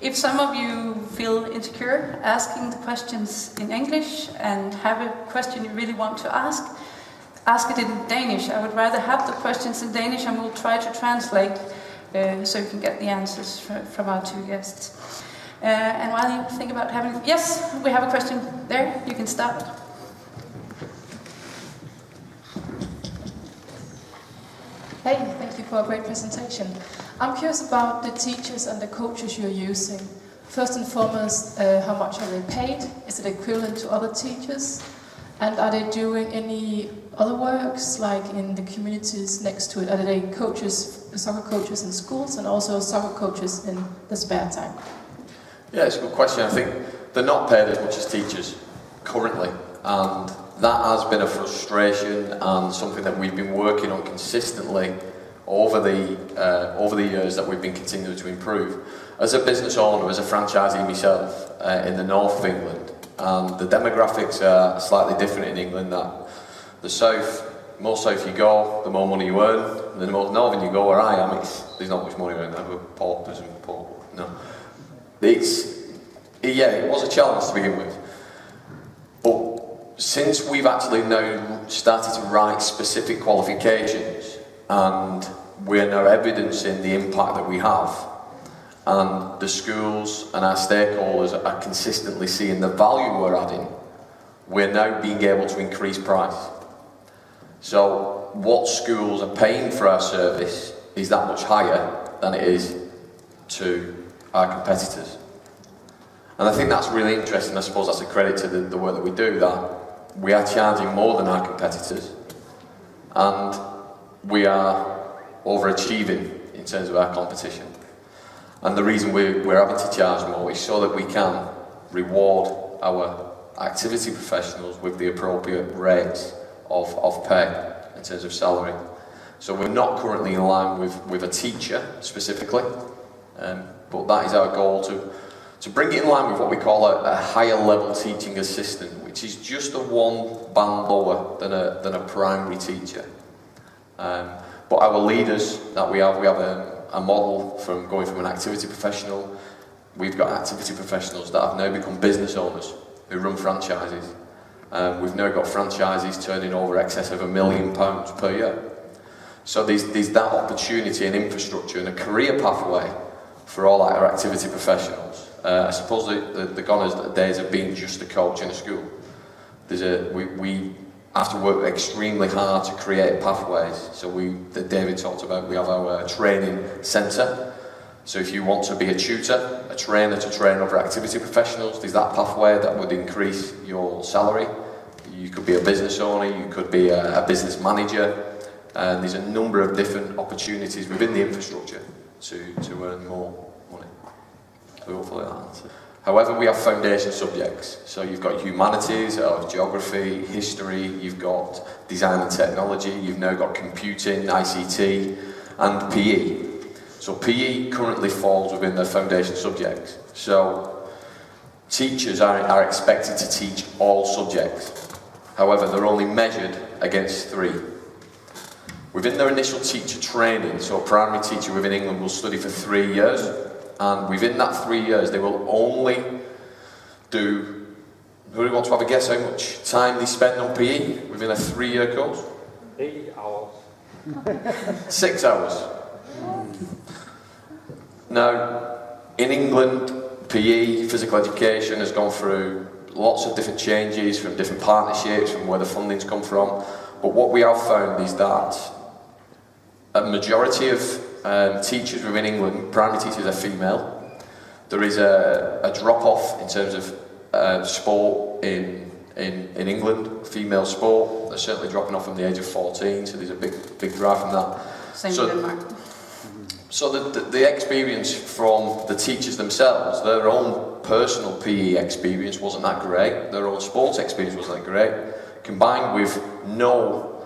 If some of you feel insecure asking the questions in English and have a question you really want to ask it in Danish. I would rather have the questions in Danish, and we'll try to translate so you can get the answers from our 2 guests. And while you think about having... Yes, we have a question there. You can start. Hey, thank you for a great presentation. I'm curious about the teachers and the coaches you're using. First and foremost, how much are they paid? Is it equivalent to other teachers? And are they doing any other works, like in the communities next to it? Are they soccer coaches in schools and also soccer coaches in the spare time? Yeah, it's a good question. I think they're not paid as much as teachers currently, and that has been a frustration and something that we've been working on consistently over the years that we've been continuing to improve. As a business owner, as a franchisee myself in the north of England, And the demographics are slightly different in England. That the south, more south you go, the more money you earn. And the more northern you go, where I am, there's not much money around there. We're paupers and poor. No, it was a challenge to begin with. But since we've actually now started to write specific qualifications, and we're now evidencing the impact that we have, and the schools and our stakeholders are consistently seeing the value we're adding, we're now being able to increase price. So what schools are paying for our service is that much higher than it is to our competitors. And I think that's really interesting. I suppose that's a credit to the work that we do, that we are charging more than our competitors, and we are overachieving in terms of our competition. And the reason we're having to charge more is so that we can reward our activity professionals with the appropriate rates of pay in terms of salary. So we're not currently in line with a teacher specifically, but that is our goal, to bring it in line with what we call a higher level teaching assistant, which is just a one band lower than a primary teacher. But our leaders that we have a model from going from an activity professional. We've got activity professionals that have now become business owners who run franchises. We've now got franchises turning over excess of £1 million per year. So there's that opportunity and infrastructure and a career pathway for all our activity professionals. I suppose the gone are the days of being just a coach in a school. We have to work extremely hard to create pathways. So that David talked about, we have our training centre. So if you want to be a tutor, a trainer to train other activity professionals, there's that pathway that would increase your salary. You could be a business owner, you could be a business manager, and there's a number of different opportunities within the infrastructure to earn more money. So hopefully that answers. However, we have foundation subjects. So you've got humanities, geography, history, you've got design and technology, you've now got computing, ICT, and PE. So PE currently falls within the foundation subjects. So teachers are expected to teach all subjects. However, they're only measured against 3. Within their initial teacher training, so a primary teacher within England will study for 3 years, and within that 3 years they will only do, who wants to have a guess how much time they spend on PE within a 3-year course? 8 hours. 6 hours. Now, in England, PE, physical education, has gone through lots of different changes from different partnerships, from where the funding's come from. But what we have found is that a majority of teachers within England, primary teachers, are female. There is a drop-off in terms of sport in England, female sport. They're certainly dropping off from the age of 14, so there's a big drive from that. Same in Denmark. So the experience from the teachers themselves, their own personal PE experience wasn't that great, their own sports experience wasn't that great, combined with no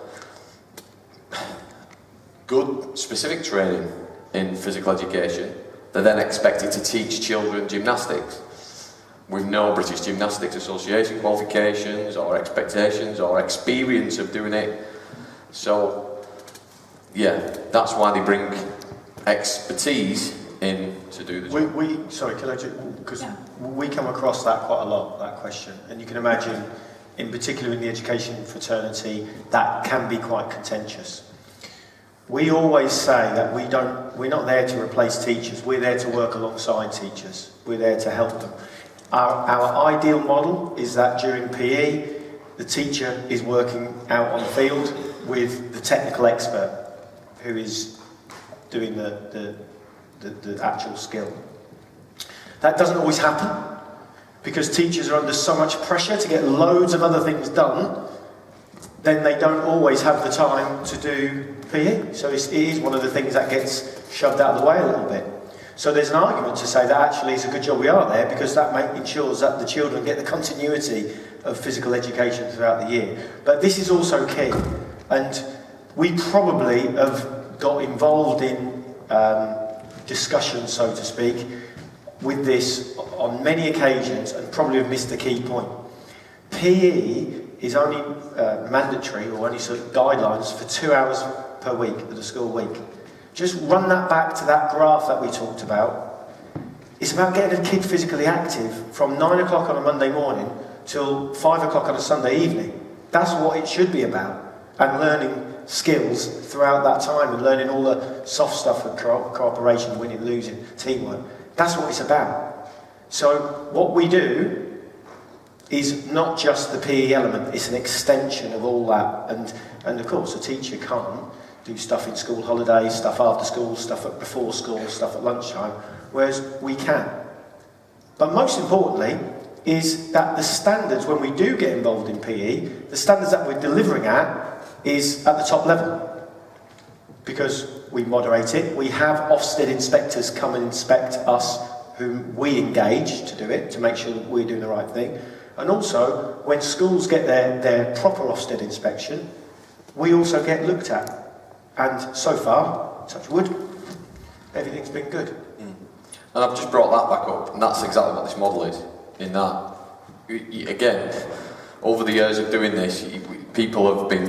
good specific training in physical education. They're then expected to teach children gymnastics with no British Gymnastics Association qualifications or expectations or experience of doing it. So yeah, that's why they bring expertise in to do the job. Sorry, can I just, because we come across that quite a lot, that question, and you can imagine, in particular in the education fraternity, that can be quite contentious. We always say that we're not there to replace teachers, we're there to work alongside teachers, we're there to help them. Our ideal model is that during PE, the teacher is working out on the field with the technical expert who is doing the actual skill. That doesn't always happen because teachers are under so much pressure to get loads of other things done, then they don't always have the time to do PE. So it is one of the things that gets shoved out of the way a little bit. So there's an argument to say that actually it's a good job we are there because that ensures that the children get the continuity of physical education throughout the year. But this is also key, and we probably have got involved in discussions, so to speak, with this on many occasions and probably have missed the key point. PE is only mandatory, or only sort of guidelines for 2 hours per week of the school week. Just run that back to that graph that we talked about. It's about getting a kid physically active from 9 o'clock on a Monday morning till 5 o'clock on a Sunday evening. That's what it should be about. And learning skills throughout that time and learning all the soft stuff of cooperation, winning, losing, teamwork. That's what it's about. So what we do is not just the PE element, it's an extension of all that. And of course, a teacher can't do stuff in school holidays, stuff after school, stuff before school, stuff at lunchtime, whereas we can. But most importantly is that the standards, when we do get involved in PE, the standards that we're delivering at is at the top level. Because we moderate it, we have Ofsted inspectors come and inspect us, whom we engage to do it, to make sure that we're doing the right thing. And also, when schools get their proper Ofsted inspection, we also get looked at. And so far, touch wood, everything's been good. And I've just brought that back up, and that's exactly what this model is. In that, again, over the years of doing this, people have been,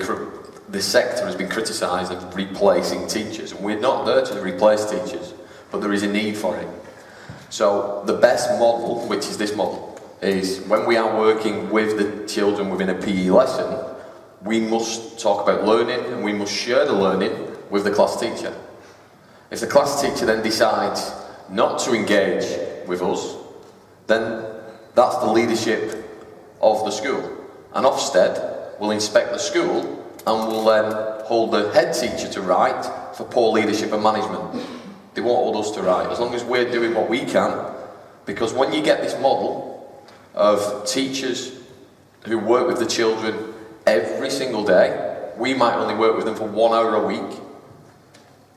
this sector has been criticised of replacing teachers, and we're not there to replace teachers, but there is a need for it. So the best model, which is this model, is when we are working with the children within a PE lesson, we must talk about learning, and we must share the learning with the class teacher. If the class teacher then decides not to engage with us, then that's the leadership of the school. And Ofsted will inspect the school and will then hold the head teacher to right for poor leadership and management. They won't hold us to right, as long as we're doing what we can. Because when you get this model of teachers who work with the children every single day, we might only work with them for 1 hour a week.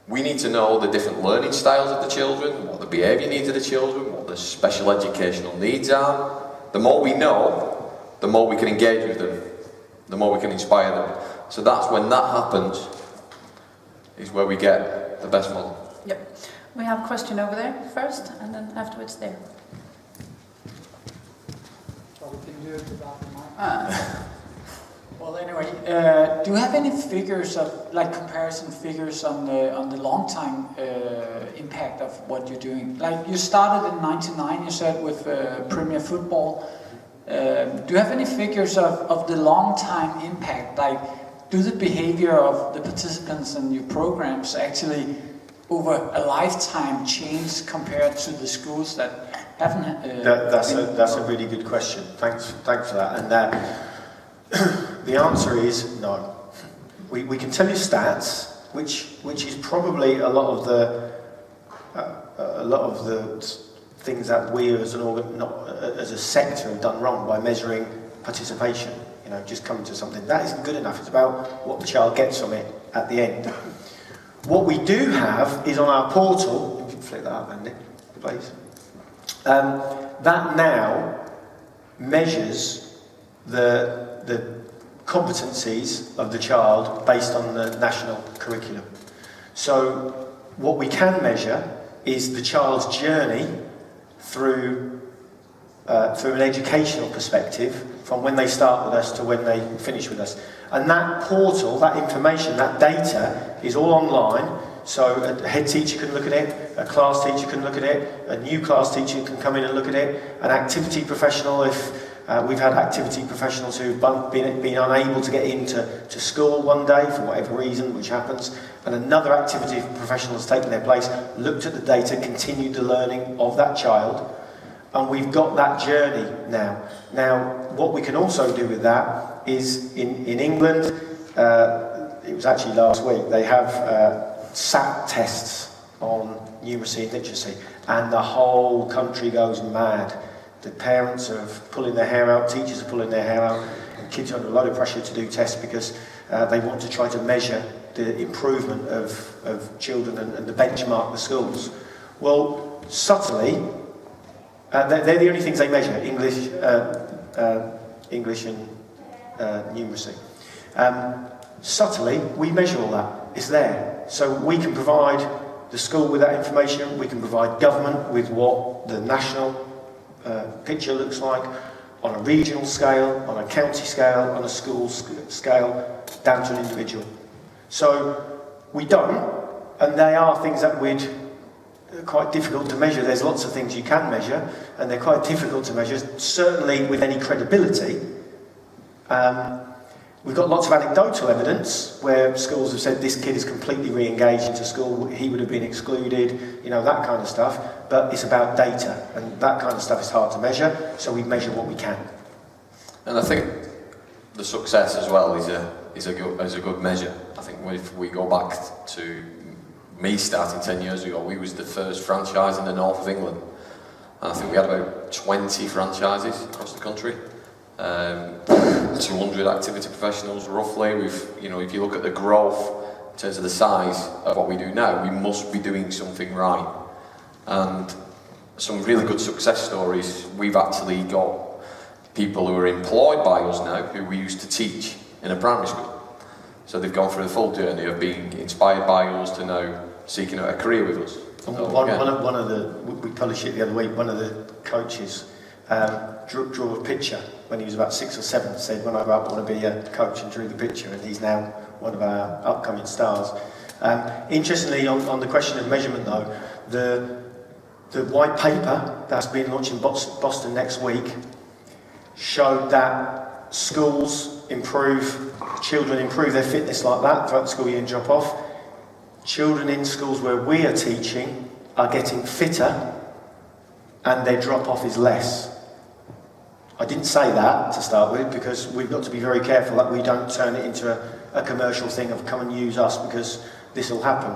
We need to know the different learning styles of the children, what the behaviour needs of the children, what the special educational needs are. The more we know, the more we can engage with them, the more we can inspire them. So that's when that happens, is where we get the best model. Yep. We have a question over there first, and then afterwards there. So we can do it without the mic. Well, anyway, do you have any figures of, like, comparison figures on the long time impact of what you're doing? Like, you started in '99, you said, with Premier Football. Do you have any figures of the long time impact? Like, do the behavior of the participants in your programs actually, over a lifetime, change compared to the schools that haven't? That's a really good question. Thanks for that. And the answer is no. We can tell you stats, which is probably a lot of the things that we as as a sector have done wrong by measuring participation. You know, just coming to something that isn't good enough. It's about what the child gets from it at the end. What we do have is on our portal. You can flick that up, Andy, please. That now measures the competencies of the child based on the national curriculum. So what we can measure is the child's journey through an educational perspective, from when they start with us to when they finish with us. And that portal, that information, that data is all online. So a head teacher can look at it, a class teacher can look at it, a new class teacher can come in and look at it, an activity professional, if we've had activity professionals who've been unable to get into school one day for whatever reason, which happens, and another activity professional has taken their place, looked at the data, continued the learning of that child, and we've got that journey now. Now, what we can also do with that is, in England, it was actually last week, they have SAT tests on numeracy and literacy, and the whole country goes mad. The parents are pulling their hair out, teachers are pulling their hair out, and kids are under a lot of pressure to do tests because they want to try to measure the improvement of children and to benchmark the schools. Well, subtly, they're the only things they measure, English and numeracy. Subtly, we measure all that. It's there. So we can provide the school with that information, we can provide government with what the national picture looks like, on a regional scale, on a county scale, on a school scale, down to an individual. So we don't, and they are things that are quite difficult to measure. There's lots of things you can measure, and they're quite difficult to measure, certainly with any credibility. We've got lots of anecdotal evidence where schools have said this kid is completely re-engaged into school, he would have been excluded, you know, that kind of stuff. But it's about data, and that kind of stuff is hard to measure, so we measure what we can. And I think the success as well is a good measure. I think if we go back to me starting 10 years ago, we was the first franchise in the north of England. And I think we had about 20 franchises across the country. 200 activity professionals roughly. If you look at the growth in terms of the size of what we do now, we must be doing something right. And some really good success stories. We've actually got people who are employed by us now who we used to teach in a primary school. So they've gone through the full journey of being inspired by us to now seeking out a career with us. One of the, we published it the other week, one of the coaches drew a picture when he was about 6 or 7, said, when I grow up I want to be a coach, and drew the picture, and he's now one of our upcoming stars. Interestingly, on the question of measurement though, the white paper that's being launched in Boston next week showed that children improve their fitness like that throughout the school year and drop off. Children in schools where we are teaching are getting fitter and their drop off is less. I didn't say that to start with because we've got to be very careful that we don't turn it into a commercial thing of come and use us because this will happen.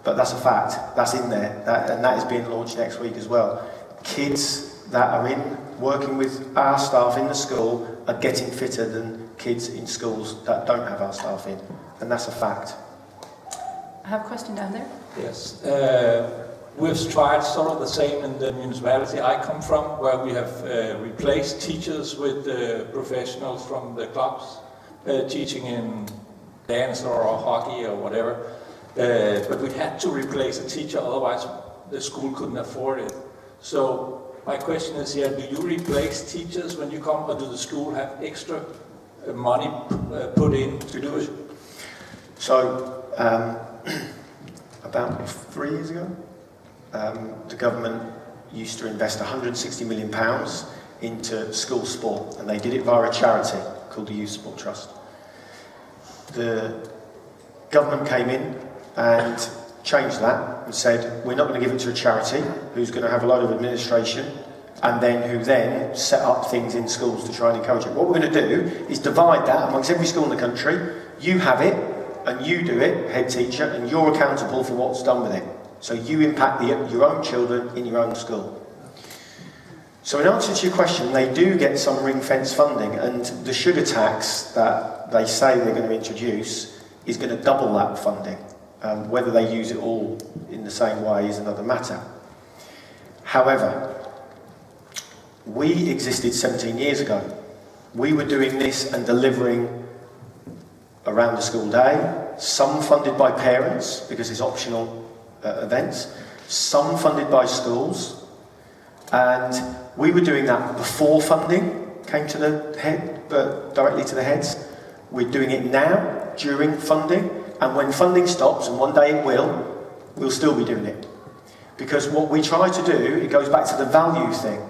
But that's a fact, that's in there, and that is being launched next week as well. Kids that are working with our staff in the school are getting fitter than kids in schools that don't have our staff in, and that's a fact. I have a question down there. Yes. We've tried sort of the same in the municipality I come from, where we have replaced teachers with professionals from the clubs, teaching in dance or hockey or whatever. But we had to replace a teacher, otherwise the school couldn't afford it. So my question is here, do you replace teachers when you come, or do the school have extra money put in to do it? So, about 3 years ago, the government used to invest £160 million into school sport, and they did it via a charity called the Youth Sport Trust. The government came in and changed that and said, we're not going to give it to a charity who's going to have a load of administration and who then set up things in schools to try and encourage it. What we're going to do is divide that amongst every school in the country. You have it and you do it, head teacher, and you're accountable for what's done with it. So you impact your own children in your own school. So in answer to your question, they do get some ring-fence funding, and the sugar tax that they say they're going to introduce is going to double that funding. Whether they use it all in the same way is another matter. However, we existed 17 years ago. We were doing this and delivering around the school day, some funded by parents because it's optional events, some funded by schools, and we were doing that before funding came to the head, directly to the heads. We're doing it now during funding, and when funding stops, and one day it will, we'll still be doing it. Because what we try to do, it goes back to the value thing.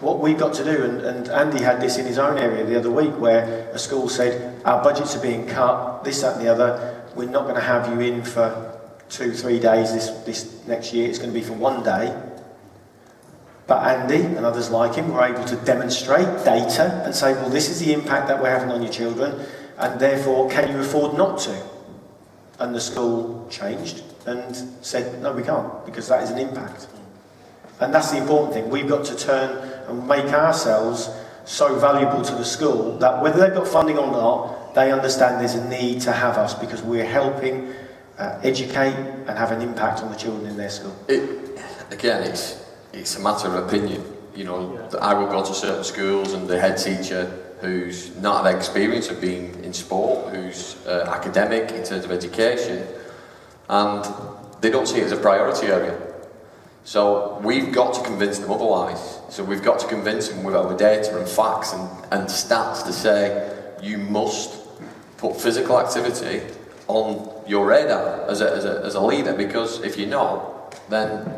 What we've got to do, and Andy had this in his own area the other week, where a school said, our budgets are being cut, this, that and the other, we're not going to have you in for 2-3 days this next year, it's going to be for 1 day. But Andy and others like him were able to demonstrate data and say, well, this is the impact that we're having on your children, and therefore, can you afford not to? And the school changed and said, no, we can't, because that is an impact. And that's the important thing. We've got to turn and make ourselves so valuable to the school that whether they've got funding or not, they understand there's a need to have us because we're helping educate and have an impact on the children in their school. It's a matter of opinion. You know, I will go to certain schools and the head teacher who's not had experience of being in sport, who's academic in terms of education, and they don't see it as a priority area. So we've got to convince them otherwise. So we've got to convince them with our data and facts and stats to say you must put physical activity on your radar as a leader, because if you're not, then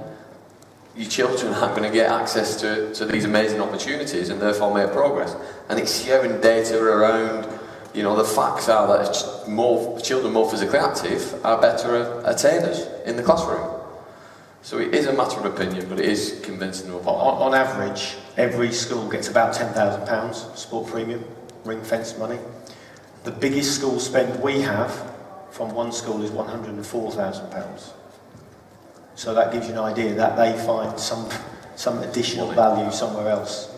your children aren't going to get access to these amazing opportunities and therefore make progress. And it's sharing data around, you know, the facts are that children more physically active are better attainers in the classroom. So it is a matter of opinion, but it is convincing them. On average, every school gets about £10,000 sport premium, ring-fenced money. The biggest school spend we have from one school is £104,000. So that gives you an idea that they find some additional value somewhere else.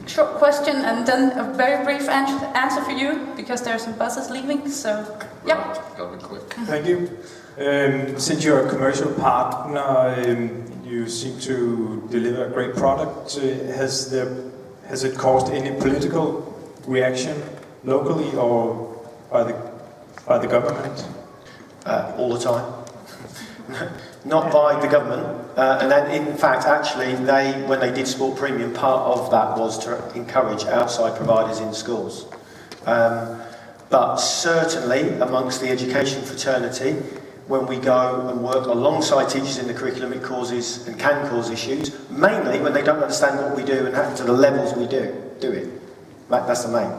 Short question and then a very brief answer for you, because there are some buses leaving, so yeah. Gotta be quick. Thank you. Since you're a commercial partner, you seem to deliver a great product. Has it caused any political reaction locally or by the government? All the time. Not by the government, and then in fact actually when they did Sport Premium, part of that was to encourage outside providers in schools. But certainly amongst the education fraternity, when we go and work alongside teachers in the curriculum, it causes and can cause issues, mainly when they don't understand what we do and how to the levels we do it. That's the main.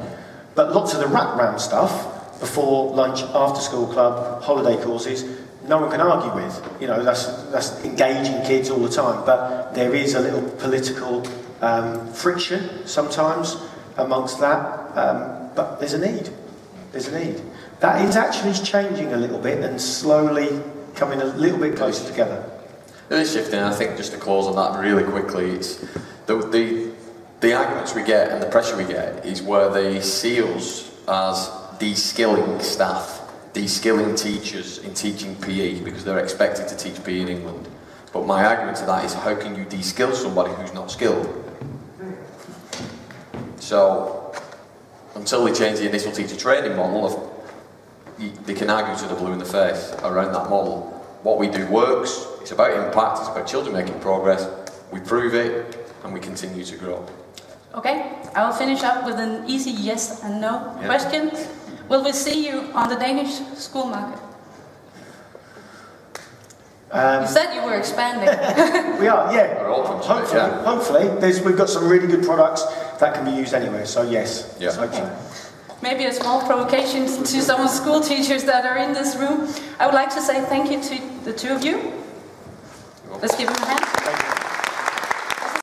But lots of the wraparound stuff, before lunch, after school club, holiday courses, no one can argue with. You know, that's engaging kids all the time. But there is a little political friction sometimes amongst that. But there's a need. There's a need. That is actually changing a little bit and slowly coming a little bit closer together. It is shifting. I think just to close on that really quickly, it's the arguments we get and the pressure we get is where they see us as de-skilling staff, de-skilling teachers in teaching PE because they're expected to teach PE in England. But my argument to that is, how can you de-skill somebody who's not skilled? So, until they change the initial teacher training model, they can argue to the blue in the face around that model. What we do works, it's about impact, it's about children making progress, we prove it, and we continue to grow. Okay, I will finish up with an easy yes and no question. Will we see you on the Danish school market? You said you were expanding. We are, yeah. We're open to it, yeah. Hopefully, we've got some really good products that can be used anywhere, so yes. Yeah. Okay. Maybe a small provocation to some of the school teachers that are in this room. I would like to say thank you to the two of you. Let's give them a hand.